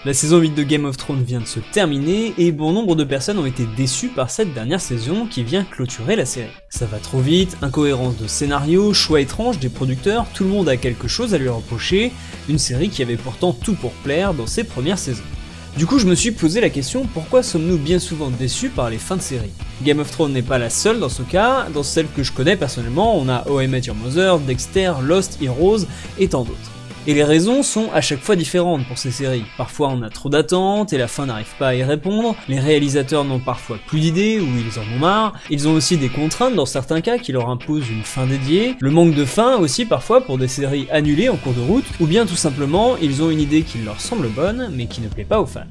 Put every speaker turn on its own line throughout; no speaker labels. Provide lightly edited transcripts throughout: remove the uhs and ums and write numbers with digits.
La saison 8 de Game of Thrones vient de se terminer et bon nombre de personnes ont été déçues par cette dernière saison qui vient clôturer la série. Ça va trop vite, incohérence de scénario, choix étranges des producteurs, tout le monde a quelque chose à lui reprocher, une série qui avait pourtant tout pour plaire dans ses premières saisons. Du coup je me suis posé la question, pourquoi sommes-nous bien souvent déçus par les fins de série? Game of Thrones n'est pas la seule dans ce cas, dans celle que je connais personnellement, on a How I Met Your Mother, Dexter, Lost, Heroes et tant d'autres. Et les raisons sont à chaque fois différentes pour ces séries. Parfois on a trop d'attentes et la fin n'arrive pas à y répondre, les réalisateurs n'ont parfois plus d'idées ou ils en ont marre, ils ont aussi des contraintes dans certains cas qui leur imposent une fin dédiée, le manque de fin aussi parfois pour des séries annulées en cours de route, ou bien tout simplement ils ont une idée qui leur semble bonne mais qui ne plaît pas aux fans.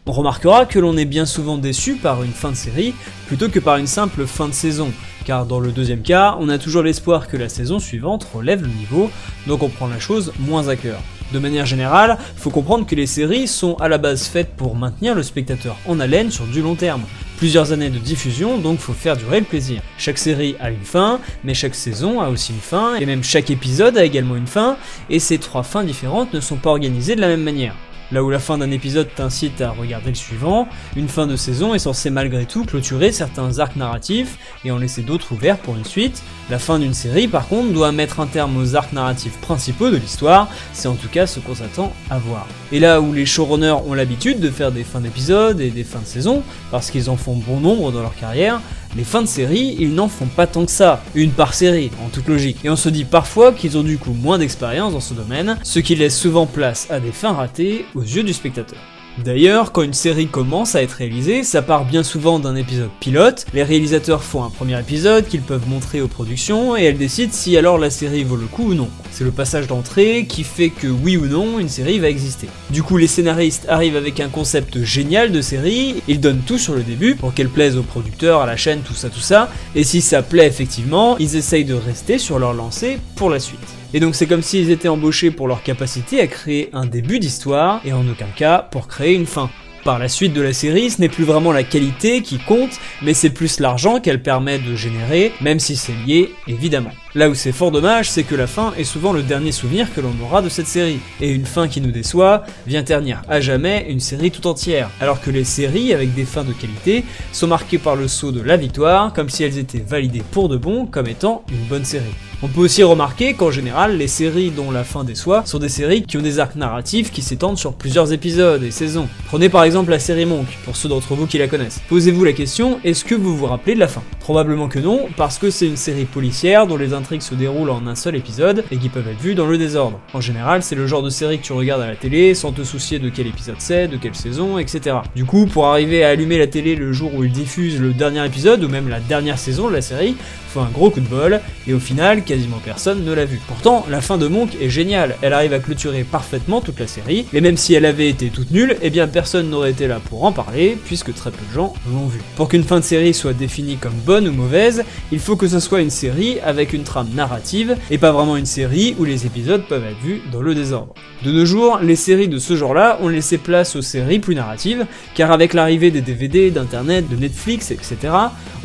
On remarquera que l'on est bien souvent déçu par une fin de série plutôt que par une simple fin de saison, car dans le deuxième cas, on a toujours l'espoir que la saison suivante relève le niveau, donc on prend la chose moins à cœur. De manière générale, faut comprendre que les séries sont à la base faites pour maintenir le spectateur en haleine sur du long terme. Plusieurs années de diffusion, donc faut faire durer le plaisir. Chaque série a une fin, mais chaque saison a aussi une fin, et même chaque épisode a également une fin, et ces trois fins différentes ne sont pas organisées de la même manière. Là où la fin d'un épisode t'incite à regarder le suivant, une fin de saison est censée malgré tout clôturer certains arcs narratifs et en laisser d'autres ouverts pour une suite. La fin d'une série par contre doit mettre un terme aux arcs narratifs principaux de l'histoire, c'est en tout cas ce qu'on s'attend à voir. Et là où les showrunners ont l'habitude de faire des fins d'épisodes et des fins de saison, parce qu'ils en font bon nombre dans leur carrière, les fins de série, ils n'en font pas tant que ça, une par série, en toute logique. Et on se dit parfois qu'ils ont du coup moins d'expérience dans ce domaine, ce qui laisse souvent place à des fins ratées aux yeux du spectateur. D'ailleurs, quand une série commence à être réalisée, ça part bien souvent d'un épisode pilote, les réalisateurs font un premier épisode qu'ils peuvent montrer aux productions et elles décident si alors la série vaut le coup ou non. C'est le passage d'entrée qui fait que oui ou non une série va exister. Du coup les scénaristes arrivent avec un concept génial de série, ils donnent tout sur le début pour qu'elle plaise aux producteurs, à la chaîne, tout ça, et si ça plaît effectivement, ils essayent de rester sur leur lancée pour la suite. Et donc c'est comme s'ils étaient embauchés pour leur capacité à créer un début d'histoire, et en aucun cas pour créer une fin. Par la suite de la série, ce n'est plus vraiment la qualité qui compte, mais c'est plus l'argent qu'elle permet de générer, même si c'est lié, évidemment. Là où c'est fort dommage, c'est que la fin est souvent le dernier souvenir que l'on aura de cette série, et une fin qui nous déçoit vient ternir à jamais une série tout entière, alors que les séries avec des fins de qualité sont marquées par le sceau de la victoire, comme si elles étaient validées pour de bon comme étant une bonne série. On peut aussi remarquer qu'en général, les séries dont la fin déçoit sont des séries qui ont des arcs narratifs qui s'étendent sur plusieurs épisodes et saisons. Prenez par exemple la série Monk, pour ceux d'entre vous qui la connaissent. Posez-vous la question, est-ce que vous vous rappelez de la fin? Probablement que non, parce que c'est une série policière dont les intrigues se déroulent en un seul épisode et qui peuvent être vues dans le désordre. En général, c'est le genre de série que tu regardes à la télé sans te soucier de quel épisode c'est, de quelle saison, etc. Du coup, pour arriver à allumer la télé le jour où ils diffusent le dernier épisode ou même la dernière saison de la série, faut un gros coup de bol, et au final, quasiment personne ne l'a vu. Pourtant, la fin de Monk est géniale, elle arrive à clôturer parfaitement toute la série, et même si elle avait été toute nulle, eh bien personne n'aurait été là pour en parler, puisque très peu de gens l'ont vu. Pour qu'une fin de série soit définie comme bonne ou mauvaise, il faut que ce soit une série avec une trame narrative, et pas vraiment une série où les épisodes peuvent être vus dans le désordre. De nos jours, les séries de ce genre-là ont laissé place aux séries plus narratives, car avec l'arrivée des DVD, d'internet, de Netflix, etc.,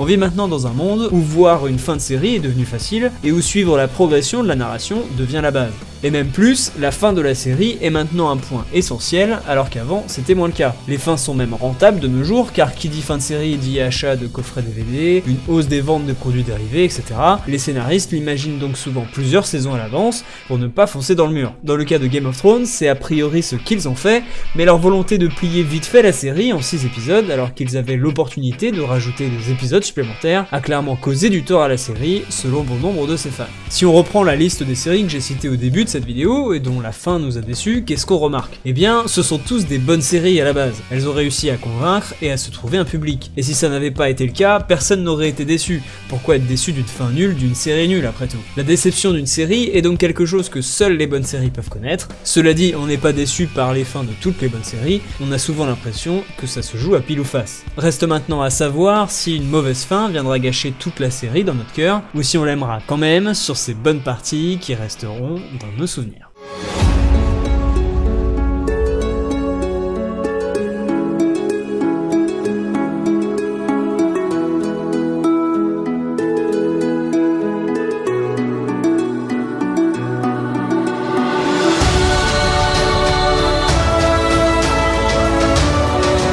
on vit maintenant dans un monde où voir une fin de série est devenu facile, et où suivre la progression de la narration devient la base. Et même plus, la fin de la série est maintenant un point essentiel, alors qu'avant c'était moins le cas. Les fins sont même rentables de nos jours, car qui dit fin de série dit achat de coffrets DVD, une hausse des ventes de produits dérivés, etc. Les scénaristes l'imaginent donc souvent plusieurs saisons à l'avance, pour ne pas foncer dans le mur. Dans le cas de Game of Thrones, c'est a priori ce qu'ils ont fait, mais leur volonté de plier vite fait la série en 6 épisodes, alors qu'ils avaient l'opportunité de rajouter des épisodes supplémentaires, a clairement causé du tort à la série, selon bon nombre de ses fans. Si on reprend la liste des séries que j'ai citées au début de cette vidéo et dont la fin nous a déçus, qu'est-ce qu'on remarque? Eh bien, ce sont tous des bonnes séries à la base. Elles ont réussi à convaincre et à se trouver un public. Et si ça n'avait pas été le cas, personne n'aurait été déçu. Pourquoi être déçu d'une fin nulle, d'une série nulle après tout? La déception d'une série est donc quelque chose que seules les bonnes séries peuvent connaître. Cela dit, on n'est pas déçu par les fins de toutes les bonnes séries, on a souvent l'impression que ça se joue à pile ou face. Reste maintenant à savoir si une mauvaise fin viendra gâcher toute la série dans notre cœur, ou si on l'aimera quand même sur ces bonnes parties qui resteront dans nos souvenirs.